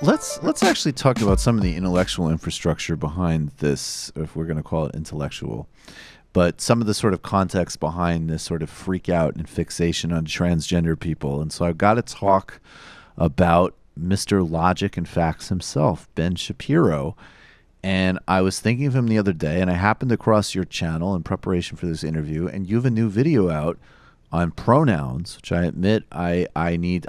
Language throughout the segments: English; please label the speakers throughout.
Speaker 1: Let's actually talk about some of the intellectual infrastructure behind this, if we're going to call it intellectual, but some of the sort of context behind this sort of freak out and fixation on transgender people. And so I've got to talk about Mr. Logic and Facts himself, Ben Shapiro. And I was thinking of him the other day, and I happened across your channel in preparation for this interview, and you have a new video out on pronouns, which I admit I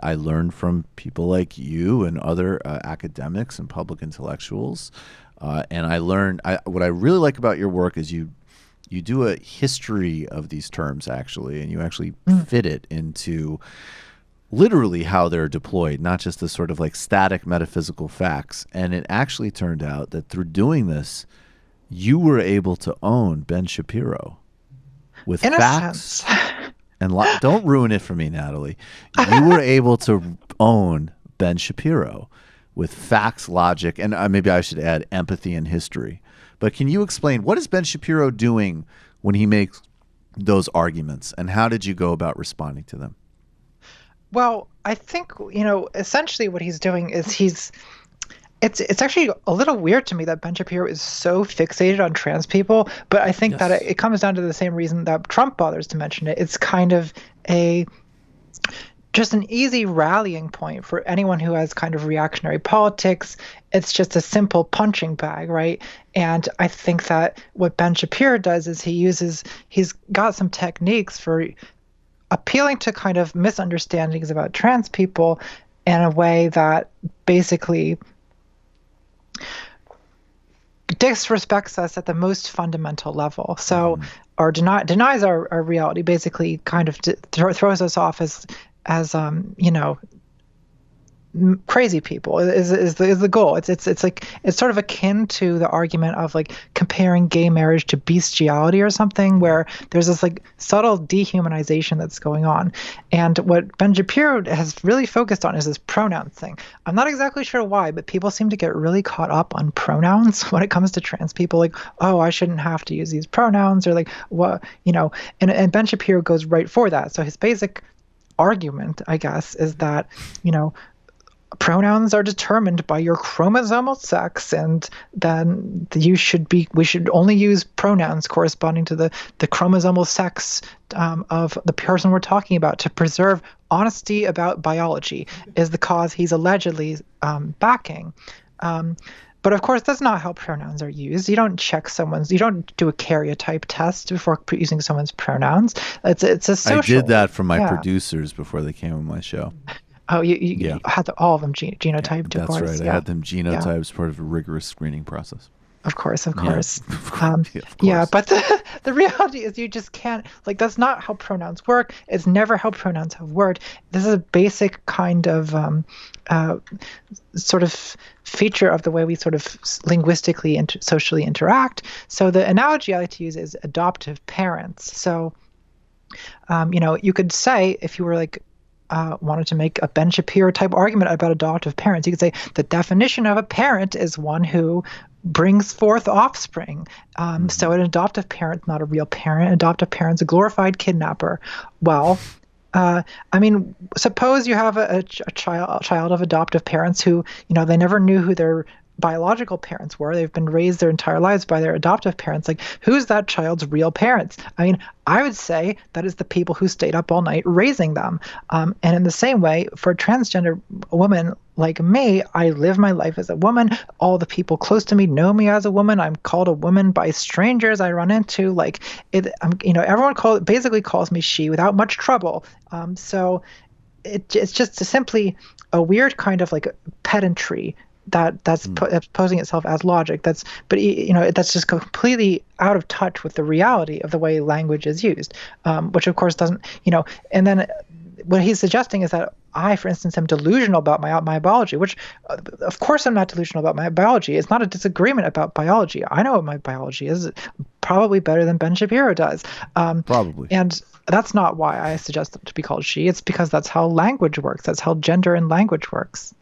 Speaker 1: learned from people like you and other academics and public intellectuals. And I learned, what I really like about your work is you do a history of these terms, actually, and you actually fit it into literally how they're deployed, not just the sort of like static metaphysical facts. And it actually turned out that through doing this, you were able to own Ben Shapiro with
Speaker 2: in
Speaker 1: facts. And don't ruin it for me, Natalie. You were able to own Ben Shapiro with facts, logic, and maybe I should add empathy and history. But can you explain, what is Ben Shapiro doing when he makes those arguments, and how did you go about responding to them?
Speaker 2: Well, I think, essentially what he's doing is it's actually a little weird to me that Ben Shapiro is so fixated on trans people, but I think that it comes down to the same reason that Trump bothers to mention it. It's kind of just an easy rallying point for anyone who has kind of reactionary politics. It's just a simple punching bag, right? And I think that what Ben Shapiro does is he's got some techniques for appealing to kind of misunderstandings about trans people in a way that basically disrespects us at the most fundamental level. So, or denies our reality, basically kind of throws us off as crazy people is the goal. It's like, it's sort of akin to the argument of like comparing gay marriage to bestiality or something, where there's this like subtle dehumanization that's going on. And what Ben Shapiro has really focused on is this pronoun thing. I'm not exactly sure why, but people seem to get really caught up on pronouns when it comes to trans people. Like, oh, I shouldn't have to use these pronouns, or like what, and Ben Shapiro goes right for that. So his basic argument, I guess, is that, pronouns are determined by your chromosomal sex, and then we should only use pronouns corresponding to the chromosomal sex of the person we're talking about to preserve honesty about biology, is the cause he's allegedly backing. But of course, that's not how pronouns are used. You don't you don't do a karyotype test before using someone's pronouns. It's a social.
Speaker 1: I did that for my producers before they came on my show.
Speaker 2: Oh, you had all of them genotyped, of course.
Speaker 1: That's right. I had them genotyped as part of a rigorous screening process.
Speaker 2: Of course.
Speaker 1: Of course.
Speaker 2: Yeah, but the reality is you just can't, like, that's not how pronouns work. It's never how pronouns have worked. This is a basic kind of sort of feature of the way we sort of linguistically and socially interact. So the analogy I like to use is adoptive parents. So, you could say, if you were like, wanted to make a Ben Shapiro type argument about adoptive parents, you could say the definition of a parent is one who brings forth offspring. So an adoptive parent's not a real parent. An adoptive parent's a glorified kidnapper. Well, suppose you have a child of adoptive parents who, they never knew who their biological parents were. They've been raised their entire lives by their adoptive parents. Like, who's that child's real parents? I would say that is the people who stayed up all night raising them. And in the same way, for a transgender woman like me, I live my life as a woman. All the people close to me know me as a woman. I'm called a woman by strangers I run into. Like, everyone basically calls me she without much trouble. So it's just simply a weird kind of like pedantry that's posing itself as logic. That's just completely out of touch with the reality of the way language is used, which of course doesn't, and then what he's suggesting is that I, for instance, am delusional about my biology, which of course I'm not delusional about my biology. It's not a disagreement about biology. I know what my biology is, probably better than Ben Shapiro does.
Speaker 1: Probably.
Speaker 2: And that's not why I suggest it to be called she. It's because that's how language works. That's how gender and language works.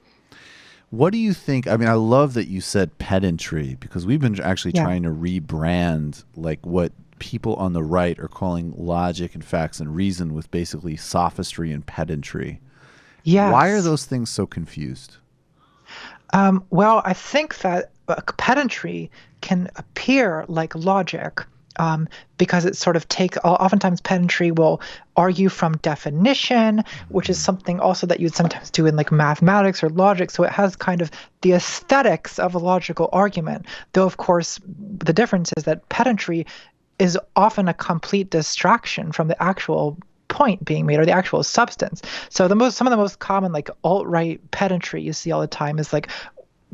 Speaker 1: What do you think? I love that you said pedantry, because we've been actually trying to rebrand like what people on the right are calling logic and facts and reason with basically sophistry and pedantry.
Speaker 2: Yes.
Speaker 1: Why are those things so confused?
Speaker 2: Well, I think that pedantry can appear like logic, because it sort of oftentimes pedantry will argue from definition, which is
Speaker 1: Mhm.
Speaker 2: something also that you'd sometimes do in like mathematics or logic. So it has kind of the aesthetics of a logical argument. Though, of course, the difference is that pedantry is often a complete distraction from the actual point being made or the actual substance. So some of the most common like alt-right pedantry you see all the time is like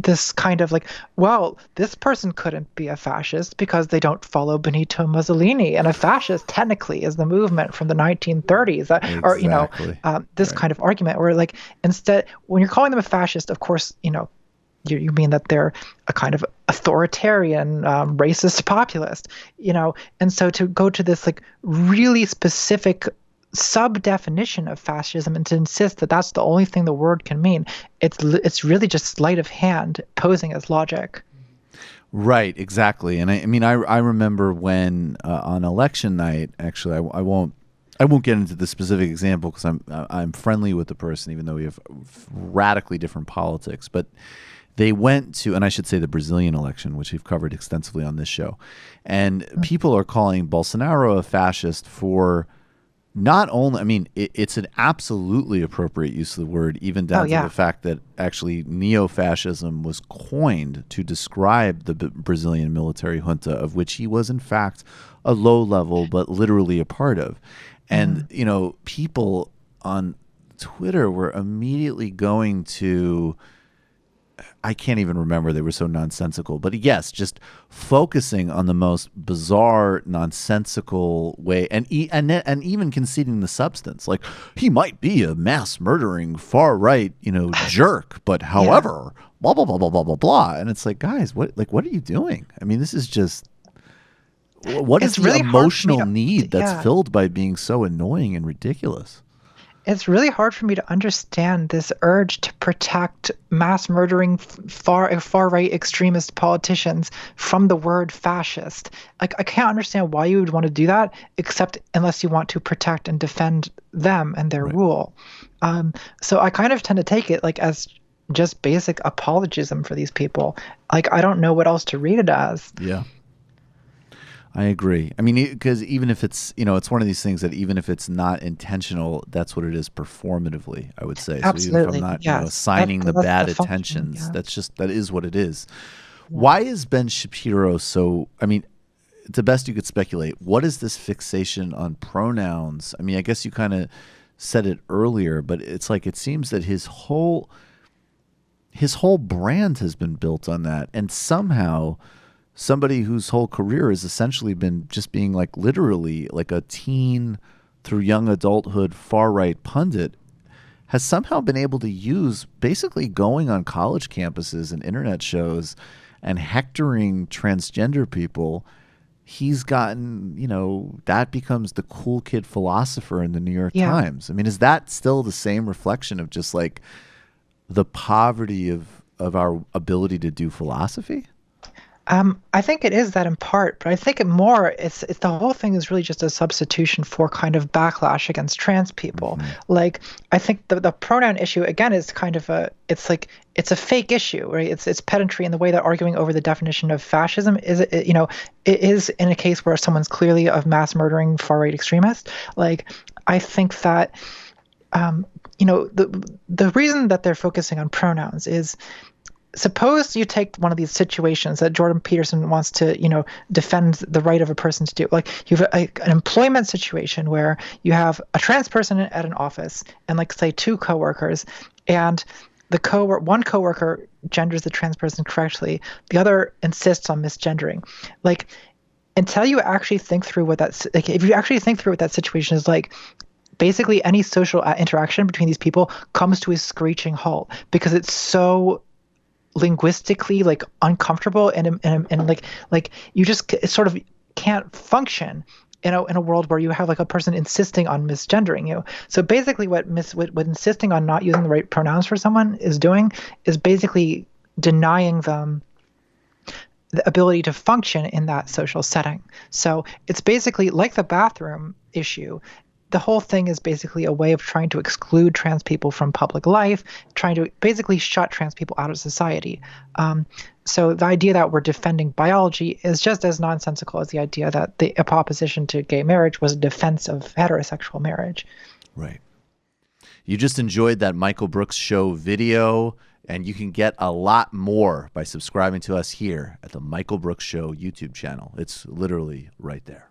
Speaker 2: this kind of like, well, this person couldn't be a fascist because they don't follow Benito Mussolini, and a fascist technically is the movement from the 1930s, or
Speaker 1: Exactly.
Speaker 2: this
Speaker 1: Right.
Speaker 2: kind of argument where like instead when you're calling them a fascist, of course, you mean that they're a kind of authoritarian, racist populist, and so to go to this like really specific sub definition of fascism and to insist that that's the only thing the word can mean, it's really just sleight of hand posing as logic.
Speaker 1: Right, exactly. And I mean, I remember when on election night, actually, I won't get into the specific example because I'm friendly with the person, even though we have radically different politics. But they went to, and I should say the Brazilian election, which we've covered extensively on this show, and people are calling Bolsonaro a fascist for not only, I mean, it's an absolutely appropriate use of the word, even
Speaker 2: Oh
Speaker 1: down to
Speaker 2: yeah.
Speaker 1: the fact that actually neo-fascism was coined to describe the Brazilian military junta, of which he was in fact a low level, but literally a part of. And,
Speaker 2: Mhm.
Speaker 1: people on Twitter were immediately going to, I can't even remember. They were so nonsensical. But yes, just focusing on the most bizarre, nonsensical way, and even conceding the substance. Like he might be a mass murdering far right, jerk, but
Speaker 2: Yeah.
Speaker 1: however, blah blah blah blah blah blah blah. And it's like, guys, what are you doing? I mean, this is just what is
Speaker 2: It's
Speaker 1: the
Speaker 2: really hard for me
Speaker 1: emotional need that's
Speaker 2: yeah.
Speaker 1: filled by being so annoying and ridiculous?
Speaker 2: It's really hard for me to understand this urge to protect mass murdering far right extremist politicians from the word fascist. Like I can't understand why you would want to do that, except unless you want to protect and defend them and their
Speaker 1: Right.
Speaker 2: rule. So I kind of tend to take it like as just basic apologism for these people. Like I don't know what else to read it as.
Speaker 1: Yeah. I agree. I mean, because even if it's, it's one of these things that even if it's not intentional, that's what it is performatively, I would say. So even if I'm
Speaker 2: Absolutely,
Speaker 1: not,
Speaker 2: yes.
Speaker 1: assigning the
Speaker 2: That's the
Speaker 1: bad
Speaker 2: function.
Speaker 1: attentions,
Speaker 2: Yeah.
Speaker 1: that is what it is.
Speaker 2: Yeah.
Speaker 1: Why is Ben Shapiro so, I mean, the best you could speculate, what is this fixation on pronouns? I mean, I guess you kind of said it earlier, but it's like it seems that his whole brand has been built on that. And somehow somebody whose whole career has essentially been just being like literally like a teen through young adulthood far right pundit has somehow been able to use basically going on college campuses and internet shows and hectoring transgender people. He's gotten, that becomes the cool kid philosopher in the New York
Speaker 2: Yeah.
Speaker 1: Times. I mean, is that still the same reflection of just like the poverty of our ability to do philosophy?
Speaker 2: I think it is that in part, but I think it more it's the whole thing is really just a substitution for kind of backlash against trans people.
Speaker 1: Hmm.
Speaker 2: Like I think the pronoun issue again is kind of it's a fake issue, right? It's pedantry in the way that arguing over the definition of fascism it is in a case where someone's clearly a mass murdering far right extremist. Like I think that the reason that they're focusing on pronouns is suppose you take one of these situations that Jordan Peterson wants to, defend the right of a person to do. Like you have an employment situation where you have a trans person at an office and like say two coworkers, and one coworker genders the trans person correctly, the other insists on misgendering. Like until you actually think through if you actually think through what that situation is like, basically any social interaction between these people comes to a screeching halt because it's so linguistically like uncomfortable and like you just sort of can't function in a world where you have like a person insisting on misgendering you. So basically what insisting on not using the right pronouns for someone is doing is basically denying them the ability to function in that social setting. So it's basically like the bathroom issue. the whole thing is basically a way of trying to exclude trans people from public life, trying to basically shut trans people out of society. So the idea that we're defending biology is just as nonsensical as the idea that the opposition to gay marriage was a defense of heterosexual marriage.
Speaker 1: Right. You just enjoyed that Michael Brooks Show video, and you can get a lot more by subscribing to us here at the Michael Brooks Show YouTube channel. It's literally right there.